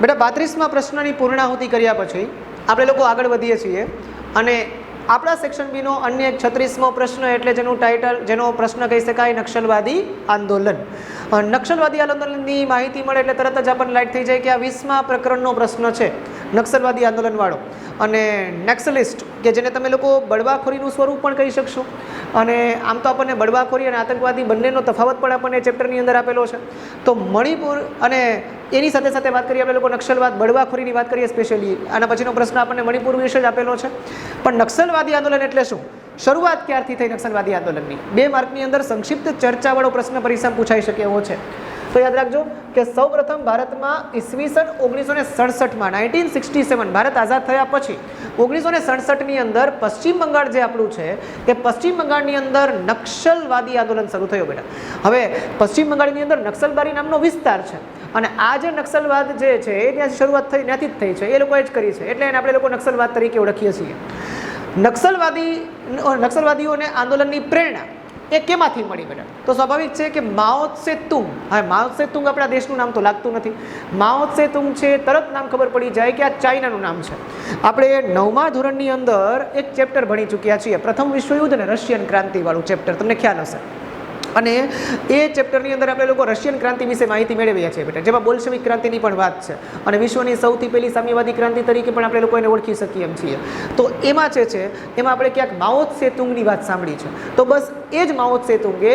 બેટા 32મા પ્રશ્નની પૂર્ણાહુતિ કર્યા પછી આપણે લોકો આગળ વધીએ છીએ અને આપણા સેક્શન બીનો અન્ય એક 36મો પ્રશ્ન એટલે જેનું ટાઇટલ, જેનો પ્રશ્ન કહી શકાય નક્સલવાદી આંદોલન. નક્સલવાદી આંદોલનની માહિતી મળે એટલે તરત જ આપણને લાઈટ થઈ જાય કે આ 20મા પ્રકરણનો પ્રશ્ન છે નક્સલવાદી આંદોલનવાળો. અને નેક્સલિસ્ટ કે જેને તમે લોકો બળવાખોરીનું સ્વરૂપ પણ કહી શકશો. અને આમ તો આપણને બળવાખોરી અને આતંકવાદી બંનેનો તફાવત પણ આપણને ચેપ્ટરની અંદર આપેલો છે. તો મણિપુર અને એની સાથે સાથે વાત કરીએ આપણે લોકો નક્સલવાદ, બળવાખોરીની વાત કરીએ સ્પેશિયલી. આના પછીનો પ્રશ્ન આપણને મણિપુર વિશે જ આપેલો છે. પણ નક્સલવાદી આંદોલન એટલે શું? શરૂઆત ક્યારથી થઈ નક્સલવાદી આંદોલનની? 2 માર્કની અંદર સંક્ષિપ્ત ચર્ચાવાળો પ્રશ્ન પરીક્ષામાં પૂછાઈ શકે એવો છે. તો યાદ રાખજો કે સૌપ્રથમ ભારતમાં ઈસવીસન 1967માં 1967 ભારત આઝાદ થયા પછી 1967ની અંદર પશ્ચિમ બંગાળ જે આપણું છે તે પશ્ચિમ બંગાળની અંદર નક્સલવાદી આંદોલન શરૂ થયું બેટા. હવે પશ્ચિમ બંગાળની અંદર નક્સલબારી નામનો વિસ્તાર છે અને આ જે નક્સલવાદ જે છે એ ત્યાંથી શરૂઆત થઈ, ત્યાંથી જ થઈ છે, એ લોકોએ જ કરી છે. એટલે એને આપણે લોકો નક્સલવાદ તરીકે ઓળખીએ છીએ. નક્સલવાદીઓને આંદોલનની પ્રેરણા એ કેમાંથી મળી બેટા? તો સ્વાભાવિક છે કે માઓ ત્સે-તુંગ. હવે માઓ ત્સે-તુંગ આપણા દેશનું નામ તો લાગતું નથી. માઓ ત્સે-તુંગ છે તરત નામ ખબર પડી જાય કે આ ચાઇનાનું નામ છે. આપણે 9મા ધોરણની અંદર એક ચેપ્ટર ભણી ચૂક્યા છીએ, પ્રથમ વિશ્વયુદ્ધ અને રશિયન ક્રાંતિવાળું ચેપ્ટર, તમને ખ્યાલ હશે. અને એ ચેપ્ટરની અંદર આપણે લોકો રશિયન ક્રાંતિ વિશે માહિતી મેળવીએ છીએ બેટા, જેમાં બોલ્શેવિક ક્રાંતિની પણ વાત છે અને વિશ્વની સૌથી પહેલી સામ્યવાદી ક્રાંતિ તરીકે પણ આપણે લોકો એને ઓળખી શકીએ એમ છીએ. તો એમાં જે છે એમાં આપણે ક્યાંક માઓ ત્સે-તુંગની વાત સાંભળી છે. તો બસ એ જ માઓ ત્સે-તુંગે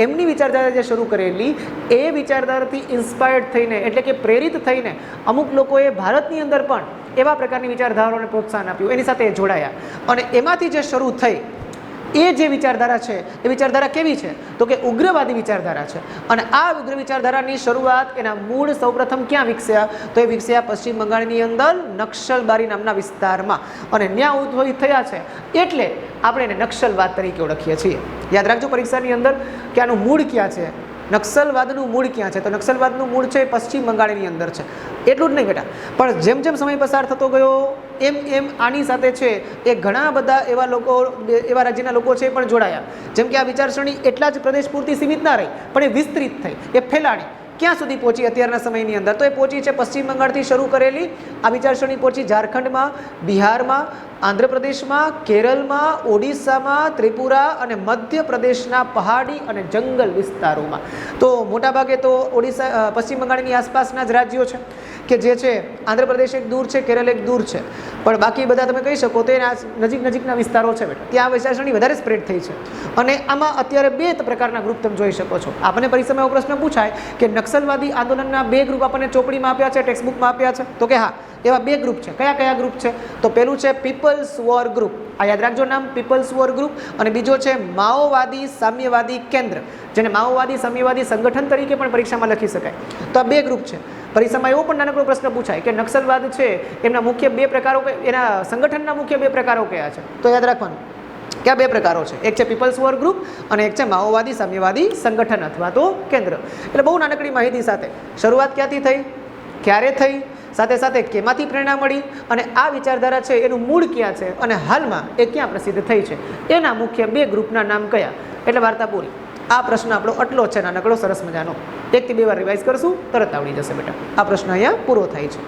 એમની વિચારધારા જે શરૂ કરેલી એ વિચારધારાથી ઇન્સ્પાયર્ડ થઈને, એટલે કે પ્રેરિત થઈને અમુક લોકોએ ભારતની અંદર પણ એવા પ્રકારની વિચારધારાઓને પ્રોત્સાહન આપ્યું, એની સાથે જોડાયા. અને એમાંથી જે શરૂ થઈ એ જે વિચારધારા છે એ વિચારધારા કેવી છે? તો કે ઉગ્રવાદી વિચારધારા છે. અને આ ઉગ્ર વિચારધારાની શરૂઆત, એના મૂળ સૌપ્રથમ ક્યાં વિકસ્યા? તો એ વિકસ્યા પશ્ચિમ બંગાળની અંદર નક્સલબારી નામના વિસ્તારમાં. અને ત્યાં ઉદ્ભવ થયા છે એટલે આપણે એને નક્સલવાદ તરીકે ઓળખીએ છીએ. યાદ રાખજો પરીક્ષાની અંદર કે આનું મૂળ ક્યાં છે, નક્સલવાદનું મૂળ ક્યાં છે? તો નક્સલવાદનું મૂળ છે પશ્ચિમ બંગાળની અંદર છે. એટલું જ નહીં બેટા, પણ જેમ જેમ સમય પસાર થતો ગયો એમ એમ આની સાથે છે એ ઘણા બધા એવા લોકો, એવા રાજ્યના લોકો છે પણ જોડાયા. જેમ કે આ વિચારસરણી એટલા જ પ્રદેશ પૂરતી સીમિત ના રહી, પણ એ વિસ્તૃત થઈ, એ ફેલાણી. ક્યાં સુધી પહોંચી અત્યારના સમયની અંદર? તો એ પહોંચી છે પશ્ચિમ બંગાળથી શરૂ કરેલી આ વિચારસરણી પહોંચી ઝારખંડમાં, બિહારમાં, આંધ્રપ્રદેશમાં, કેરળમાં, ઓડિશામાં, ત્રિપુરા અને મધ્યપ્રદેશના પહાડી અને જંગલ વિસ્તારોમાં. તો મોટાભાગે તો ઓડિશા, પશ્ચિમ બંગાળની આસપાસના જ રાજ્યો છે કે જે છે. આંધ્રપ્રદેશ એક દૂર છે, કેરળ એક દૂર છે, પણ બાકી બધા તમે કહી શકો તો એના નજીકના વિસ્તારો છે બેટા. ત્યાં વિચારસરણી વધારે સ્પ્રેડ થઈ છે. અને આમાં અત્યારે 2 પ્રકારના ગ્રુપ તમે જોઈ શકો છો. આપણને પરીક્ષામાં એવો પ્રશ્ન પૂછાય કે નક્સલવાદી આંદોલનના 2 ગ્રુપ આપણને ચોપડીમાં આપ્યા છે, ટેક્સ્ટબુકમાં આપ્યા છે. તો કે હા, એવા 2 ગ્રુપ છે. કયા કયા ગ્રુપ છે? તો પહેલું છે પીપલ્સ વોર ગ્રુપ, આ યાદ રાખજો નામ, પીપલ્સ વોર ગ્રુપ. અને બીજો છે માઓવાદી સામ્યવાદી કેન્દ્ર, જેને માઓવાદી સામ્યવાદી સંગઠન તરીકે પણ પરીક્ષામાં લખી શકાય. તો આ 2 ગ્રુપ છે. પરીક્ષામાં એવો પણ નાનકડો પ્રશ્ન પૂછાય કે નક્સલવાદ છે એમના મુખ્ય 2 પ્રકારો, એના સંગઠનના મુખ્ય 2 પ્રકારો કયા છે? તો યાદ રાખવાનું કે આ 2 પ્રકારો છે. એક છે પીપલ્સ વોર ગ્રુપ અને એક છે માઓવાદી સામ્યવાદી સંગઠન અથવા તો કેન્દ્ર. એટલે બહુ નાનકડી માહિતી સાથે શરૂઆત ક્યાંથી થઈ, ક્યારે થઈ, સાથે સાથે કેમાંથી પ્રેરણા મળી અને આ વિચારધારા છે એનું મૂળ ક્યાં છે અને હાલમાં એ ક્યાં પ્રસિદ્ધ થઈ છે, એના મુખ્ય 2 ગ્રુપના નામ કયા? એટલે વાર્તા પૂરી. આ પ્રશ્ન આપણો આટલો છે નાનકડો, સરસ મજાનો. 1 થી 2 વાર રિવાઇઝ કરશું, તરત આવડી જશે બેટા. આ પ્રશ્ન અહીંયા પૂરો થાય છે.